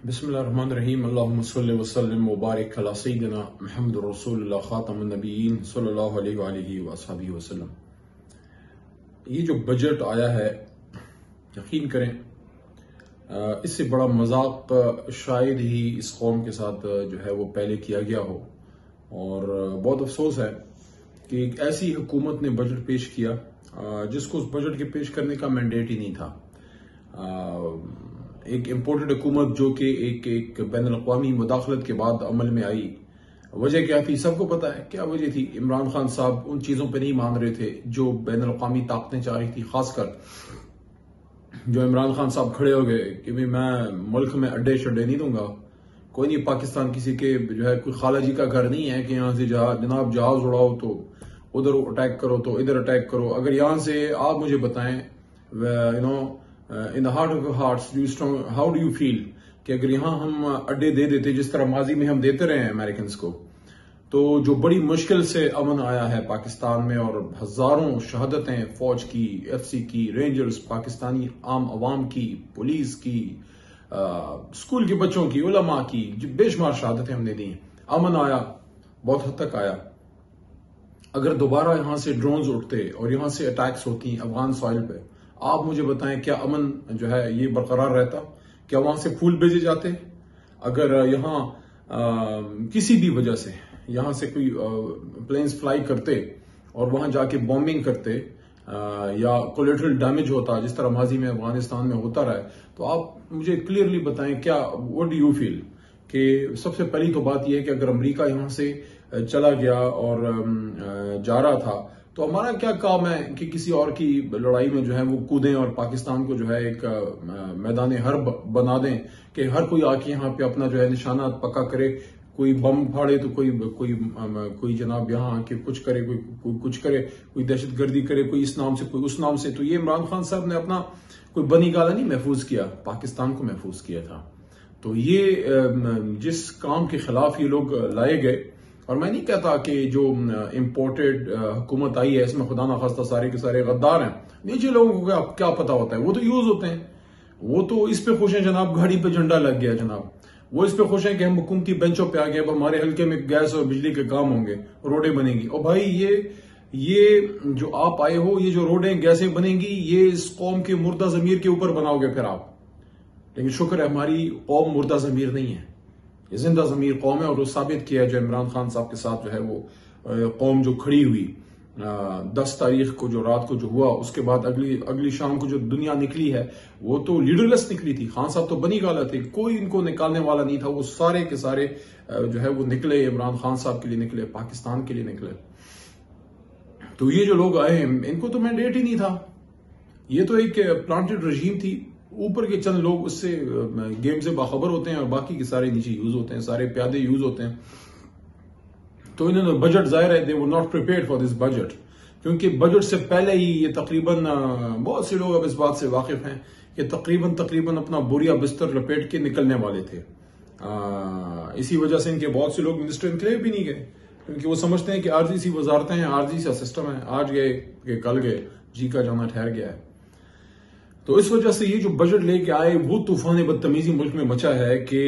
बिस्मिल्लाहिर्रहमानिर्रहीम। अल्लाहुम्मा सल्लि व सल्लिम व बारिक अला सय्यिदिना मुहम्मद रसूलुल्लाह खातमुन नबिय्यीन सल्लल्लाहु अलैहि व अस्हाबिहि वसल्लम। ये जो बजट आया है, यकीन करें इससे बड़ा मजाक शायद ही इस कौम के साथ जो है वो पहले किया गया हो। और बहुत अफसोस है कि एक ऐसी हुकूमत ने बजट पेश किया जिसको उस बजट के पेश करने का मैंडेट ही नहीं था। एक इम्पोर्टेड हुकूमत जो कि एक बैनुल-अक़वामी मुदाखलत के बाद अमल में आई। वजह क्या थी? सबको पता है क्या वजह थी। इमरान खान साहब उन चीजों पे नहीं मान रहे थे जो बैनुल-अक़वामी ताकतें चाह रही थी। खासकर जो इमरान खान साहब खड़े हो गए कि भाई मैं मुल्क में अड्डे शड्डे नहीं दूंगा, कोई नहीं, पाकिस्तान किसी के जो है कोई खाला जी का घर नहीं है कि यहाँ से जनाब जहाज उड़ाओ तो उधर अटैक करो तो इधर अटैक करो। अगर यहाँ से आप मुझे बताएं, in the heart of your hearts how do you feel कि अगर यहाँ हम अड्डे दे देते जिस तरह माजी में हम देते रहे हैं अमेरिकन को, तो जो बड़ी मुश्किल से अमन आया है पाकिस्तान में और हजारों शहादतें फौज की, एफसी की, रेंजर्स, पाकिस्तानी आम अवाम की, पुलिस की, स्कूल के बच्चों की, उलमा की, बेशुमार शहादतें हमने दी। अमन आया, बहुत हद तक आया। अगर दोबारा यहां से ड्रोन्स उठते और यहां से अटैक्स होती अफगान सॉइल पे, आप मुझे बताएं क्या अमन जो है ये बरकरार रहता? क्या वहां से फूल भेजे जाते? अगर यहां किसी भी वजह से यहां से कोई प्लेन्स फ्लाई करते और वहां जाके बॉम्बिंग करते या कोलेटरल डैमेज होता जिस तरह माजी में अफगानिस्तान में होता रहा है, तो आप मुझे क्लियरली बताएं क्या व्हाट डू यू फील? कि सबसे पहली तो बात यह है कि अगर अमेरिका यहां से चला गया और जा रहा था तो हमारा क्या काम है कि किसी और की लड़ाई में जो है वो कूदें और पाकिस्तान को जो है एक मैदान हर्ब बना दें कि हर कोई आके यहाँ पे अपना जो है निशाना पक्का करे। कोई बम फाड़े तो कोई जनाब यहाँ आके कुछ करे, कोई कुछ करे, कोई दहशतगर्दी करे, कोई इस नाम से कोई उस नाम से। तो ये इमरान खान साहब ने अपना कोई बनी गाला नहीं महफूज किया, पाकिस्तान को महफूज किया था। तो ये जिस काम के खिलाफ ये लोग लाए गए, और मैं नहीं कहता कि जो इम्पोर्टेड हुकूमत आई है इसमें खुदा ना खास्ता सारे के सारे गद्दार हैं। नीचे लोगों को क्या पता होता है, वो तो यूज होते हैं, वो तो इस पे खुश हैं जनाब, गाड़ी पे झंडा लग गया जनाब, वो इस पे खुश हैं कि हम हुकूमती बेंचों पे आ गए, अब हमारे हल्के में गैस और बिजली के काम होंगे, रोडें बनेंगी। और भाई ये जो आप आए हो, ये जो रोडें गैसें बनेंगी, ये इस कौम के मुर्दा जमीर के ऊपर बनाओगे फिर आप। लेकिन शुक्र है हमारी कौम मुर्दा जमीर नहीं है, ये जिंदा जमीर कौम है। और वो साबित किया जो इमरान खान साहब के साथ जो है वो कौम जो खड़ी हुई 10 तारीख को जो रात को जो हुआ, उसके बाद अगली शाम को जो दुनिया निकली है वो तो लीडरलेस निकली थी। खान साहब तो बनी गाला थे, कोई इनको निकालने वाला नहीं था। वो सारे के सारे जो है वो निकले, इमरान खान साहब के लिए निकले, पाकिस्तान के लिए निकले। तो ये जो लोग आए हैं इनको तो मैंडेट ही नहीं था, ये तो एक प्लांटेड रजीम थी। ऊपर के चंद लोग उससे गेम से बाखबर होते हैं और बाकी के सारे नीचे यूज होते हैं, सारे प्यादे यूज होते हैं। तो इन्होंने बजट, जाहिर है they were not prepared for this budget, क्योंकि बजट से पहले ही ये तकरीबन बहुत से लोग अब इस बात से वाकिफ हैं कि तकरीबन अपना बोरिया बिस्तर लपेट के निकलने वाले थे। इसी वजह से इनके बहुत से लोग मिनिस्टर इनक्लेव भी नहीं गए, क्योंकि वो समझते हैं कि आरजी सी वजारतें हैं, आरजी सा सिस्टम है, आज गए कि कल गए, जी का जाना ठहर गया है। तो इस वजह से ये जो बजट लेके आए वो तूफान बदतमीजी मुल्क में मचा है कि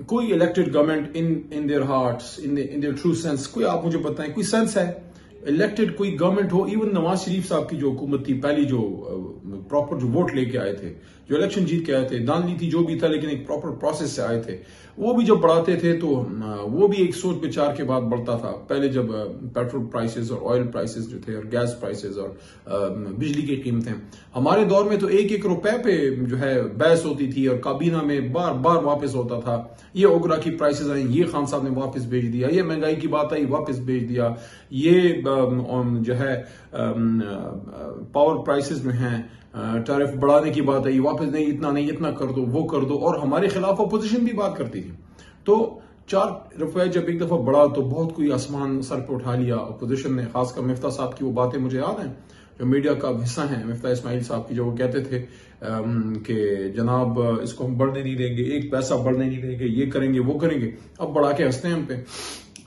कोई elected government in their hearts, in their true sense, कोई आप मुझे बताएं कोई सेंस है इलेक्टेड कोई गवर्नमेंट हो? इवन नवाज शरीफ साहब की जो हुकूमत थी पहली, जो प्रॉपर जो वोट लेके आए थे, जो इलेक्शन जीत के आए थे, दानली थी जो भी था, लेकिन एक प्रॉपर प्रोसेस से आए थे, वो भी जब बढ़ाते थे तो वो भी एक सोच विचार के बाद बढ़ता था। पहले जब पेट्रोल प्राइसेस और ऑयल प्राइसेस जो थे और गैस प्राइसेस और बिजली की कीमतें, हमारे दौर में तो 1-1 रुपए पे जो है बहस होती थी और काबीना में बार बार वापस होता था। ये ओगरा की प्राइसेस आई, ये खान साहब ने वापस भेज दिया, ये महंगाई की बात आई वापस भेज दिया, ये जो है पावर प्राइसेस में है टैरिफ बढ़ाने की बात आई, वापस नहीं, इतना नहीं, इतना कर दो, वो कर दो। और हमारे खिलाफ अपोजिशन भी बात करती थी। तो 4 रुपए जब एक दफा बढ़ा तो बहुत कोई आसमान सर पे उठा लिया अपोजिशन ने। खासकर मिफ्ता साहब की वो बातें मुझे याद हैं, जो मीडिया का हिस्सा है, मिफ्ता इस्माइल साहब की, जो वो कहते थे कि जनाब इसको हम बढ़ने नहीं देंगे, 1 पैसा बढ़ने नहीं देंगे, ये करेंगे वो करेंगे। अब बढ़ा के हंसते हैं हम पे,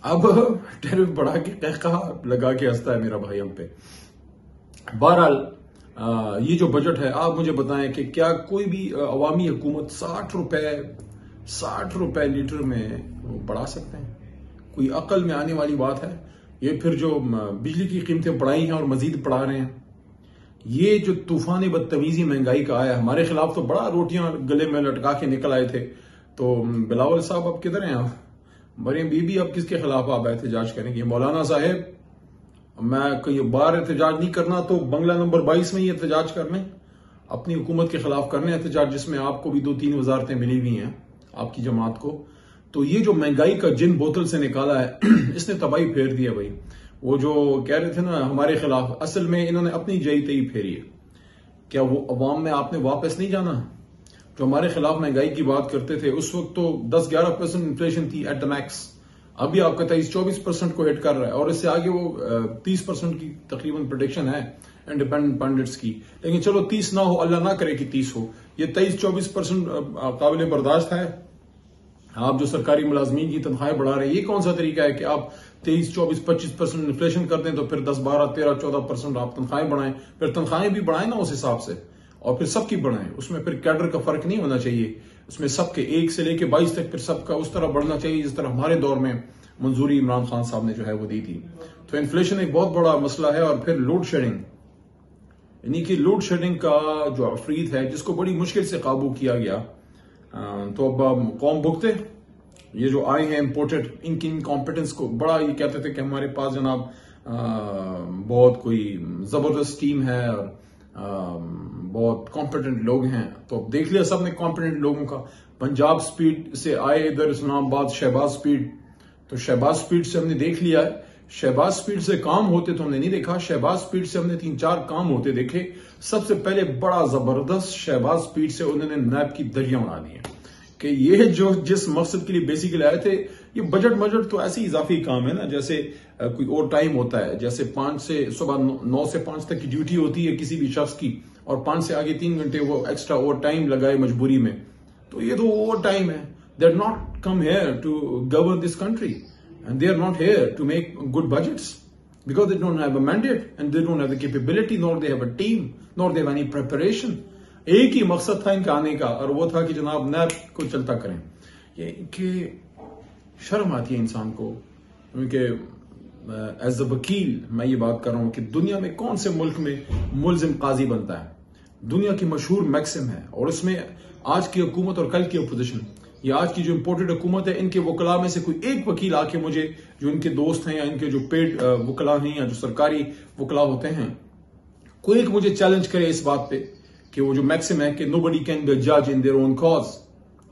अब टैरिफ बढ़ा के कहकहा लगा के हंसता है मेरा भाई हम पे। बहरहाल ये जो बजट है, आप मुझे बताएं कि क्या कोई भी अवामी हुकूमत 60 रुपए ₹60 लीटर में वो बढ़ा सकते हैं? कोई अकल में आने वाली बात है? ये फिर जो बिजली की कीमतें बढ़ाई हैं और मजीद बढ़ा रहे हैं, ये जो तूफान बदतमीजी महंगाई का आया, हमारे खिलाफ तो बड़ा रोटियां गले में लटका के निकल आए थे। तो बिलावल साहब अब किधर हैं आप? मरियम बीबी अब किसके खिलाफ आप एहतजाज करेंगे? मौलाना साहेब, मैं कई बार एहतजाज नहीं करना तो बंगला नंबर 22 में ही एहतजाज करने, अपनी हुकूमत के खिलाफ करने एहतजाज, जिसमें आपको भी 2-3 वजारतें मिली हुई हैं आपकी जमात को। तो ये जो महंगाई का जिन बोतल से निकाला है इसने तबाही फेर दिया भाई। वो जो कह रहे थे ना हमारे खिलाफ, असल में इन्होंने अपनी जई तई फेरी है। क्या वो अवाम में आपने वापस नहीं जाना? जो हमारे खिलाफ महंगाई की बात करते थे उस वक्त तो 10-11% इन्फ्लेशन थी एट द मैक्स। अभी आपका 23-24% को हिट कर रहा है और इससे आगे वो 30% की तकरीबन प्रोडिक्शन है इंडिपेंडेंट पंडिट्स की। लेकिन चलो 30 ना हो, अल्लाह ना करे कि 30 हो। ये 23-24% काबिल बर्दाश्त है। आप जो सरकारी मुलाजमीन की तनख्वाहें बढ़ा रहे हैं, ये कौन सा तरीका है कि आप 23-24-25% इन्फ्लेशन कर दें तो फिर 10-12-13-14% आप तनख्वाहें बढ़ाएं? फिर तनख्वाहें भी बढ़ाएं ना उस हिसाब से, और फिर सबकी बढ़ाएं। उसमें फिर कैडर का फर्क नहीं होना चाहिए, उसमें सबके 1 से लेके 22 तक फिर सबका उस तरह बढ़ना चाहिए जिस तरह हमारे दौर में मंजूरी इमरान खान साहब ने जो है वो दी थी। तो इन्फ्लेशन एक बहुत बड़ा मसला है। और फिर लोड शेडिंग, यानी कि लोड शेडिंग का जो अफरीत है जिसको बड़ी मुश्किल से काबू किया गया, तो अब कौम भुगते। ये जो आए हैं इम्पोर्टेड, इनकी इनकॉम्पिटेंस को बड़ा ये कहते थे कि हमारे पास जनाब बहुत कोई जबरदस्त टीम है और बहुत कॉम्पिटेंट लोग हैं। तो अब देख लिया सबने कॉम्पिटेंट लोगों का। पंजाब स्पीड से आए इधर इस्लामाबाद शहबाज स्पीड, तो शहबाज स्पीड से हमने देख लिया है। शहबाज स्पीड से काम होते तो हमने नहीं देखा, शहबाज स्पीड से हमने 3-4 काम होते देखे। सबसे पहले बड़ा जबरदस्त शहबाज स्पीड से उन्होंने नैब की दरिया बना दी है कि ये जो जिस मकसद के लिए बेसिकली आए थे, ये बजट तो ऐसे इजाफी काम है ना, जैसे कोई और टाइम होता है, जैसे 5 से सुबह 9 से 5 तक की ड्यूटी होती है किसी भी शख्स की, और 5 से आगे 3 घंटे वो एक्स्ट्रा और टाइम लगाए मजबूरी में, तो ये तो और टाइम है। They are not come here to govern this country and they are not here to make good budgets because they don't have a mandate and they don't have the capability, nor they have a team, nor they have any preparation. एक ही मकसद था इनका आने का, और वो था कि जनाब नैब को चलता करें। ये कि शर्म आती है इंसान को, क्योंकि एज अ वकील मैं ये बात कर रहा हूं कि दुनिया में कौन से मुल्क में मुल्जिम काजी बनता है? दुनिया की मशहूर मैक्सिम है, और इसमें आज की हुकूमत और कल की अपोजिशन, ये आज की जो इम्पोर्टेड हुकूमत है, इनके वकला में से कोई एक वकील आके मुझे, जो इनके दोस्त हैं या इनके जो पेड वकला हैं या जो सरकारी वकला होते हैं, कोई एक मुझे चैलेंज करे इस बात पे कि वो जो मैक्सिम है कि नोबडी कैन बी जज इन देयर ओन कॉज।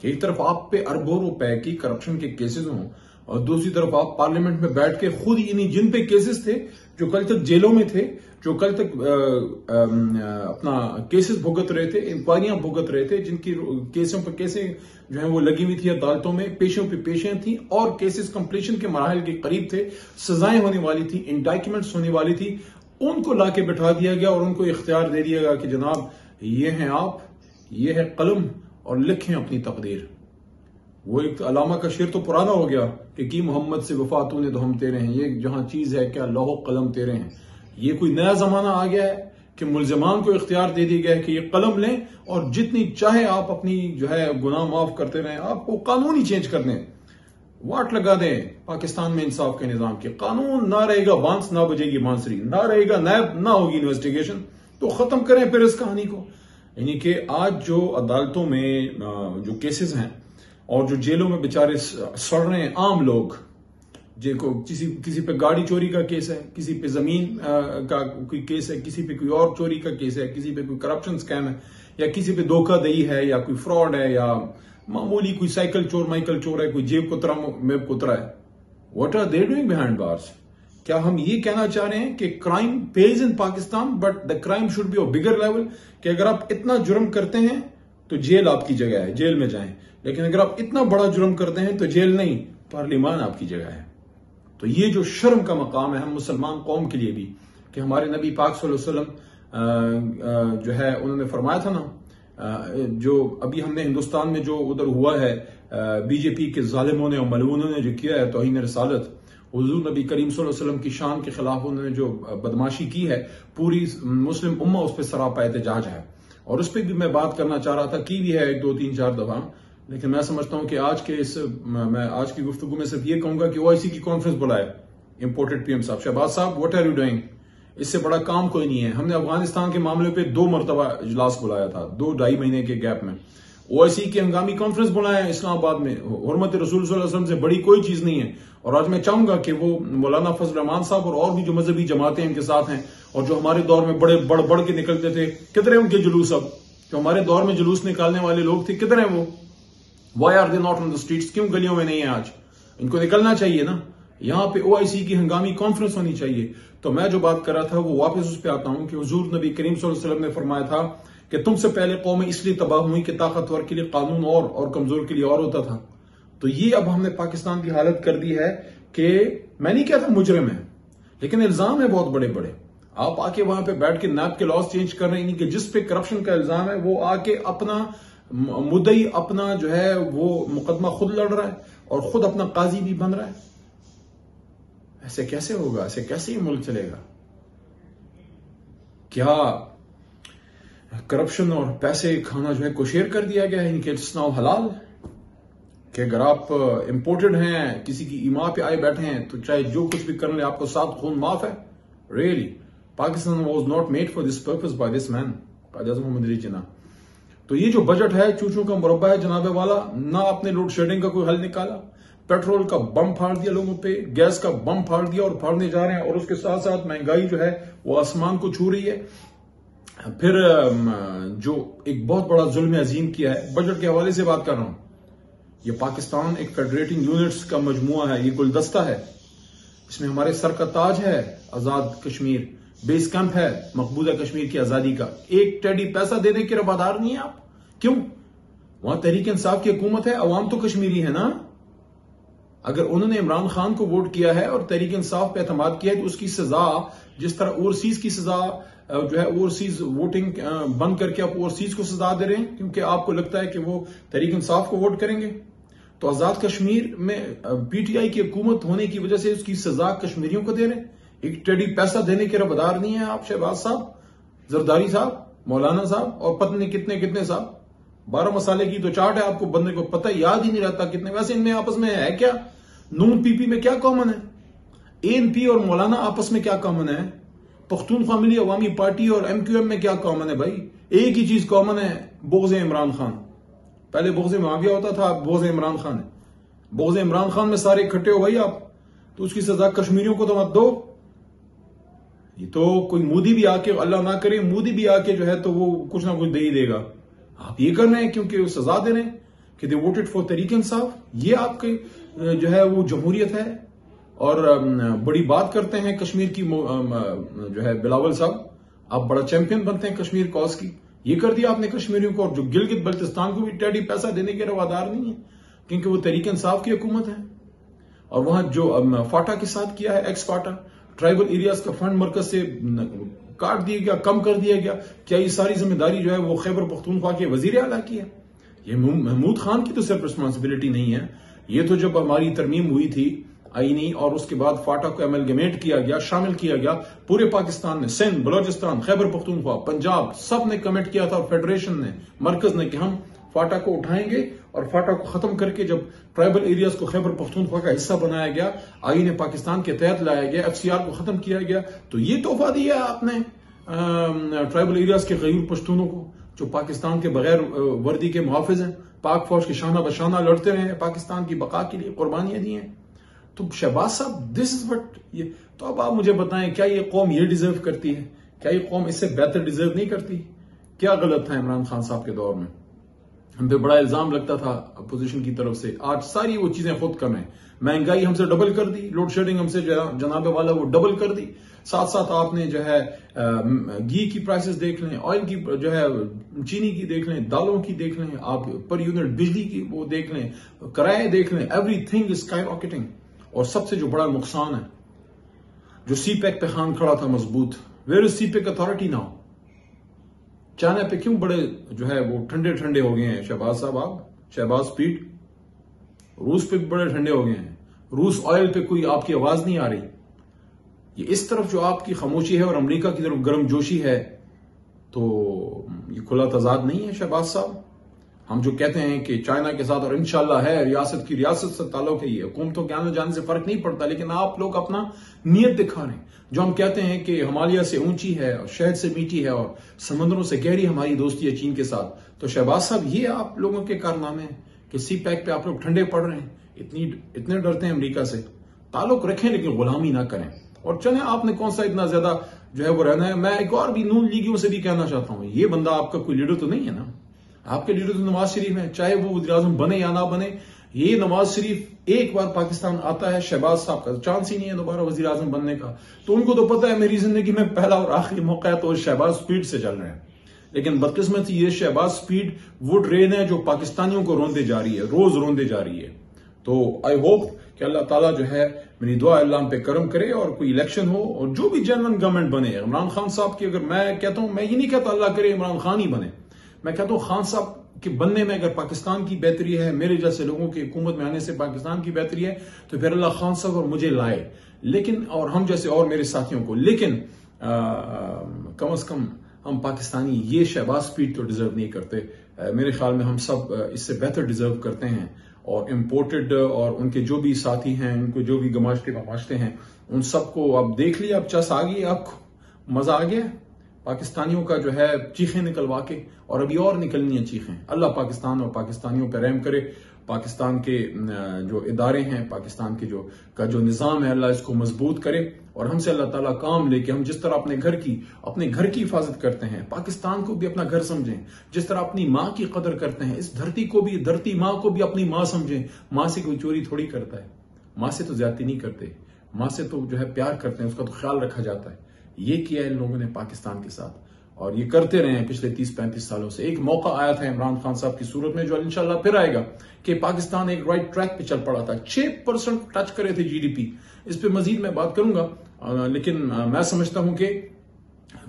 एक तरफ आप पे अरबों रुपए की करप्शन के केसेस हों और दूसरी तरफ आप पार्लियामेंट में बैठ के खुद इन्हीं जिन पे केसेस थे, जो कल तक जेलों में थे, जो कल तक अपना केसेस भुगत रहे थे, इंक्वायरियां भुगत रहे थे, जिनकी केसों पर केसें जो है वो लगी हुई थी अदालतों में, पेशों पे पेशें थी और केसेस कंप्लीशन के मराहल के करीब थे, सजाएं होने वाली थी, इंडाइटमेंट्स होने वाली थी, उनको लाके बैठा दिया गया और उनको इख्तियार दे दिया गया कि जनाब ये हैं आप, ये है कलम और लिखें अपनी तकदीर। वो एक अलामा का शेर तो पुराना हो गया कि की मोहम्मद से वफा तूने तो हम तेरे हैं, ये जहां चीज है क्या लौह कलम तेरे हैं। ये कोई नया जमाना आ गया है कि मुल्जिमान को इख्तियार दे दिया गया है कि ये कलम लें और जितनी चाहे आप अपनी जो है गुनाह माफ करते रहें, आपको कानून ही चेंज कर दें, वाट लगा दें पाकिस्तान में इंसाफ के निजाम के। कानून ना रहेगा बांस, ना बजेगी बांसुरी, ना रहेगा नैब, ना होगी इन्वेस्टिगेशन, तो खत्म करें फिर इस कहानी को। यानी कि आज जो अदालतों में जो केसेस हैं और जो जेलों में बेचारे सड़ रहे हैं आम लोग, जिनको किसी पे गाड़ी चोरी का केस है, किसी पे जमीन का कोई केस है, किसी पे कोई और चोरी का केस है, किसी पे कोई करप्शन स्कैम है, या किसी पे धोखाधड़ी है, या कोई फ्रॉड है, या मामूली कोई साइकिल चोर माइकल चोर है, कोई जेब कुतरा में कुतरा है। What are they doing behind bars? क्या हम ये कहना चाह रहे हैं कि crime page in Pakistan, but the crime should be of bigger level, कि अगर आप इतना जुर्म करते हैं तो जेल आपकी जगह है, जेल में जाएं, लेकिन अगर आप इतना बड़ा जुर्म करते हैं तो जेल नहीं, पार्लियामान आपकी जगह है। तो ये जो शर्म का मकाम है हम मुसलमान कौम के लिए भी, कि हमारे नबी पाक सल्लल्लाहु अलैहि वसल्लम जो है उन्होंने फरमाया था ना, जो अभी हमने हिंदुस्तान में जो उधर हुआ है, बीजेपी के जालिमों ने और मलऊनों ने जो किया है तौहीन रिसालत, हुजूर नबी करीम सल्लल्लाहु अलैहि वसल्लम की शान के खिलाफ उन्होंने जो बदमाशी की है, पूरी मुस्लिम उम्मा उस पर सरापा एहतजाज है। और उस पर भी मैं बात करना चाह रहा था, की भी है 1, 2, 3, 4 दफा, लेकिन मैं समझता हूं कि मैं आज की गुफ्तगू में सिर्फ ये कहूंगा कि OIC की कॉन्फ्रेंस बुलाए इंपोर्टेड PM साहब। शहबाज साहब, व्हाट आर यू डूइंग? इससे बड़ा काम कोई नहीं है। हमने अफगानिस्तान के मामले पे 2 मरतबा इजलास बुलाया था, 2-2.5 महीने के गैप में। OIC की हंगामी कॉन्फ्रेंस बुलाया इस्लामाबाद में। हुर्मत रसूल सल्लल्लाहु अलैहि वसल्लम से बड़ी कोई चीज नहीं है। और आज मैं चाहूंगा कि वो मौलाना फजल रहमान साहब और भी जो मजहबी जमातें इनके साथ हैं और जो हमारे दौर में बड़े बढ़ के निकलते थे, किधर है उनके जुलूस? अब जो हमारे दौर में जुलूस निकालने वाले लोग थे, किधर है वो? Why are they not on the streets? क्यों गलियों में नहीं है आज? इनको निकलना चाहिए ना। यहां पे OIC की हंगामी कॉन्फ्रेंस होनी चाहिए। तो मैं जो बात कर रहा था वो वापस उस पर आता हूं कि हुजूर नबी करीम सल्लल्लाहु अलैहि वसल्लम ने फरमाया था कि तुमसे पहले कौमें इसलिए तबाह हुई कि ताकतवर के लिए कानून और कमजोर के लिए और होता था। तो ये अब हमने पाकिस्तान की हालत कर दी है कि मैं नहीं कहता मुजरिम है, लेकिन इल्जाम है बहुत बड़े बड़े। आप आके वहां पे बैठ के नैब के लॉज चेंज कर रहे हैं कि जिस पे करप्शन का इल्जाम है वो आके अपना मुद्दई अपना जो है वो मुकदमा खुद लड़ रहा है और खुद अपना काजी भी बन रहा है। ऐसे कैसे होगा? ऐसे कैसे ये मुल्क चलेगा? क्या करप्शन और पैसे खाना जो है कोशेर कर दिया गया है? इनके नाउ हलाल कि अगर आप इंपोर्टेड हैं, किसी की ईमा पे आए बैठे हैं, तो चाहे जो कुछ भी कर ले आपको 7 खून माफ है। Really Pakistan was not made for this purpose by this man Quaid Azam Mohammad Ali Jinnah. तो ये जो बजट है चूचू का मुरब्बा है जनाबे वाला। ना आपने लोड शेडिंग का कोई हल निकाला, पेट्रोल का बम फाड़ दिया लोगों पे, गैस का बम फाड़ दिया और फाड़ने जा रहे हैं, और उसके साथ साथ महंगाई जो है वो आसमान को छू रही है। फिर जो एक बहुत बड़ा जुल्म अजीम किया है, बजट के हवाले से बात कर रहा हूं। ये पाकिस्तान एक फेडरेटिंग यूनिट्स का मजमुआ है, ये गुलदस्ता है। इसमें हमारे सर का ताज है आजाद कश्मीर, बेस कैंप है मकबूजा कश्मीर की आजादी का। एक टेडी पैसा देने के रवादार नहीं है आप। क्यों? वहां तहरीक इंसाफ की हुकूमत है, अवाम तो कश्मीरी है ना। अगर उन्होंने इमरान खान को वोट किया है और तहरीक इंसाफ पे एतमाद किया है, तो उसकी सजा जिस तरह ओवरसीज की सजा जो है ओवरसीज वोटिंग बंद करके आप ओवरसीज को सजा दे रहे हैं क्योंकि आपको लगता है कि वो तहरीक इंसाफ को वोट करेंगे। तो आजाद कश्मीर में PTI की हुकूमत होने की वजह से उसकी सजा कश्मीरियों को दे रहे हैं। एक टेडी पैसा देने के रवादार नहीं है आप, शहबाज साहब, जरदारी साहब, मौलाना साहब और पत्नी कितने साहब। 12 मसाले की तो चार्ट है, आपको बंदे को पता याद ही नहीं रहता कितने। वैसे इनमें आपस में है क्या? नून PP में क्या कॉमन है? ANP और मौलाना आपस में क्या कॉमन है? पख्तूनख्वा मिली अवामी पार्टी और MQM में क्या कॉमन है? भाई एक ही चीज कॉमन है, बोग़ इमरान खान। पहले बोग़ मुआविया होता था, अब बोग़ इमरान खान है। बोग़ इमरान खान में सारे इकट्ठे हो भाई आप, तो उसकी सजा कश्मीरियों को तो मत दो। ये तो कोई मोदी भी आके, अल्लाह ना करे मोदी भी आके जो है तो वो कुछ ना कुछ दे ही देगा। आप ये कर रहे हैं क्योंकि वो सजा दे रहे हैं कि दे वोटेड फॉर तहरीक इंसाफ। ये आपके जो है वो जमहूरियत है। और बड़ी बात करते हैं कश्मीर की जो है बिलावल साहब, आप बड़ा चैंपियन बनते हैं कश्मीर कॉज की। ये कर दिया आपने कश्मीरियों को, और जो गिलगित बल्तिस्तान को भी टेडी पैसा देने के रवादार नहीं है क्योंकि वो तहरीक इंसाफ की हुकूमत है। और वहां जो फाटा के साथ किया है, एक्स फाटा ट्राइबल एरियाज का फंड मरकज से काट दिया गया, कम कर दिया गया। क्या ये सारी जिम्मेदारी जो है वो खैबर पख्तूनख्वा के वजीर आला की है? ये महमूद खान की तो सिर्फ रिस्पॉन्सिबिलिटी नहीं है। ये तो जब हमारी तरमीम हुई थी आईनी और उसके बाद फाटा को एमलगमेट किया गया, शामिल किया गया, पूरे पाकिस्तान ने, सिंध, बलोचिस्तान, खैबर पख्तूनख्वा, पंजाब, सब ने कमिट किया था, और फेडरेशन ने, मरकज ने, कि हम फाटा को उठाएंगे और फाटा को खत्म करके जब ट्राइबल एरियाज को खैबर पख्तूनख्वा का हिस्सा बनाया गया, आईन पाकिस्तान के तहत लाया गया, FCR को खत्म किया गया। तो ये तोहफा दिया आपने ट्राइबल एरियाज के गरीब पश्तूनों को जो पाकिस्तान के बगैर वर्दी के मुहाफिज हैं, पाक फौज के शाना बशाना लड़ते रहे, पाकिस्तान की बका के लिए कुर्बानियां दी हैं। तो शहबाज साहब, दिस इज व्हाट ये। तो अब आप मुझे बताएं, क्या ये कौम ये डिजर्व करती है? क्या ये कौम इससे बेहतर डिजर्व नहीं करती? क्या गलत था इमरान खान साहब के दौर में? हम पे बड़ा इल्जाम लगता था अपोजिशन की तरफ से, आज सारी वो चीजें खुद कम है। महंगाई हमसे डबल कर दी, लोड शेडिंग हमसे जनाबे वाला वो डबल कर दी। साथ साथ आपने जो है घी की प्राइसेस देख लें, ऑयल की जो है, चीनी की देख लें, दालों की देख लें, आप पर यूनिट बिजली की वो देख लें, किराए देख लें, एवरीथिंग इज स्काई रॉकेटिंग। और सबसे जो बड़ा नुकसान है, जो CPEC पे खान खड़ा था मजबूत, where is CPEC authority now? China पे क्यों बड़े जो है वो ठंडे ठंडे हो गए हैं शहबाज साहब, आप शहबाज स्पीड? रूस पे भी बड़े ठंडे हो गए हैं। रूस ऑयल पे कोई आपकी आवाज नहीं आ रही। ये इस तरफ जो आपकी खामोशी है और अमेरिका की तरफ गर्मजोशी है, तो ये खुला तजाद नहीं है शहबाज साहब? हम जो कहते हैं कि चाइना के साथ और इंशाल्लाह है रियासत की रियासत से ताल्लुक है, ये हुकूमतों के आने जाने से फर्क नहीं पड़ता, लेकिन आप लोग अपना नीयत दिखा रहे हैं। जो हम कहते हैं कि हिमालय से ऊंची है और शहद से मीठी है और समंदरों से गहरी हमारी दोस्ती है चीन के साथ, तो शहबाज साहब ये आप लोगों के कारनामे हैं कि सी पैक पे आप लोग ठंडे पड़ रहे हैं, इतने डरते हैं अमेरिका से। ताल्लुक रखें लेकिन गुलामी ना करें। और चले आपने कौन सा इतना ज्यादा जो है वो रहना है। मैं एक और भी नून लीगियों से भी कहना चाहता हूं, ये बंदा आपका कोई लीडर तो नहीं है ना, आपके लीडर तो नवाज शरीफ है, चाहे वो वज़ीर आज़म बने या ना बने। ये नवाज शरीफ एक बार पाकिस्तान आता है, शहबाज साहब का चांस ही नहीं है दोबारा वज़ीर आज़म बनने का। तो उनको तो पता है मेरी जिंदगी में पहला और आखिरी मौका है, तो शहबाज स्पीड से चल रहे हैं। लेकिन बदकिस्मती ये शहबाज स्पीड वो ट्रेन है जो पाकिस्तानियों को रोंदे जा रही है, रोज रोंदे जा रही है। तो आई होप कि अल्लाह ताला जो है, मेरी दुआ अल्लाह पे करम करे और कोई इलेक्शन हो और जो भी जनरल गवर्नमेंट बने। इमरान खान साहब की अगर मैं कहता हूं, मैं ये नहीं कहता अल्लाह करे इमरान खान ही बने, मैं कहता हूं खान साहब के बनने में अगर पाकिस्तान की बेहतरी है, मेरे जैसे लोगों की हुकूमत में आने से पाकिस्तान की बेहतरी है, तो फिर अल्लाह खान साहब और मुझे लाए, लेकिन और हम जैसे और मेरे साथियों को। लेकिन कम से कम हम पाकिस्तानी ये शहबाज स्पीड तो डिजर्व नहीं करते। मेरे ख्याल में हम सब इससे बेहतर डिजर्व करते हैं। और इम्पोर्टेड और उनके जो भी साथी हैं, उनको जो भी गमाशते हैं, उन सबको अब देख लिया, अब चस आ गई, आपको मजा आ गया पाकिस्तानियों का जो है चीखें निकलवा के, और अभी और निकलनी है चीखें। अल्लाह पाकिस्तान और पाकिस्तानियों पर रहम करे। पाकिस्तान के जो इदारे हैं, पाकिस्तान के जो निज़ाम है, अल्लाह इसको मजबूत करे। और हमसे अल्लाह ताला काम लेके हम जिस तरह अपने घर की हिफाजत करते हैं, पाकिस्तान को भी अपना घर समझें, जिस तरह अपनी माँ की कदर करते हैं, इस धरती को भी, धरती माँ को भी अपनी माँ समझें। माँ से कोई चोरी थोड़ी करता है, माँ से तो ज्यादती नहीं करते, माँ से तो जो है प्यार करते हैं, उसका तो ख्याल रखा जाता है। ये किया इन लोगों ने पाकिस्तान के साथ, और ये करते रहे हैं पिछले 30-35 सालों से। एक मौका आया था इमरान खान साहब की सूरत में, जो इंशाल्लाह फिर आएगा, कि पाकिस्तान एक राइट ट्रैक पे चल पड़ा था। 6% टच करे थे जीडीपी। इस पे मजीद मैं बात करूंगा, लेकिन मैं समझता हूं कि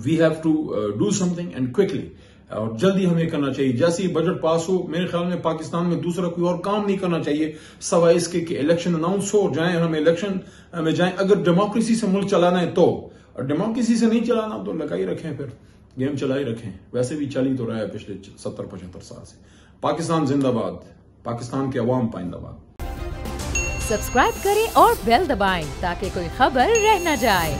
we have to do something and quickly, और जल्दी हमें करना चाहिए। जैसे ही बजट पास हो, मेरे ख्याल में पाकिस्तान में दूसरा कोई और काम नहीं करना चाहिए सवाए इसके कि इलेक्शन अनाउंस हो जाए, हम इलेक्शन में जाएं। अगर डेमोक्रेसी से मुल्क चलाना है तो, और डेमोक्रेसी से नहीं चलाना तो लगाई रखें, फिर गेम चलाई रखें। वैसे भी चल ही तो रहा है पिछले 70-75 साल से। पाकिस्तान जिंदाबाद, पाकिस्तान के अवाम पाइंदाबाद। सब्सक्राइब करें और बेल दबाएं ताकि कोई खबर रह न जाए।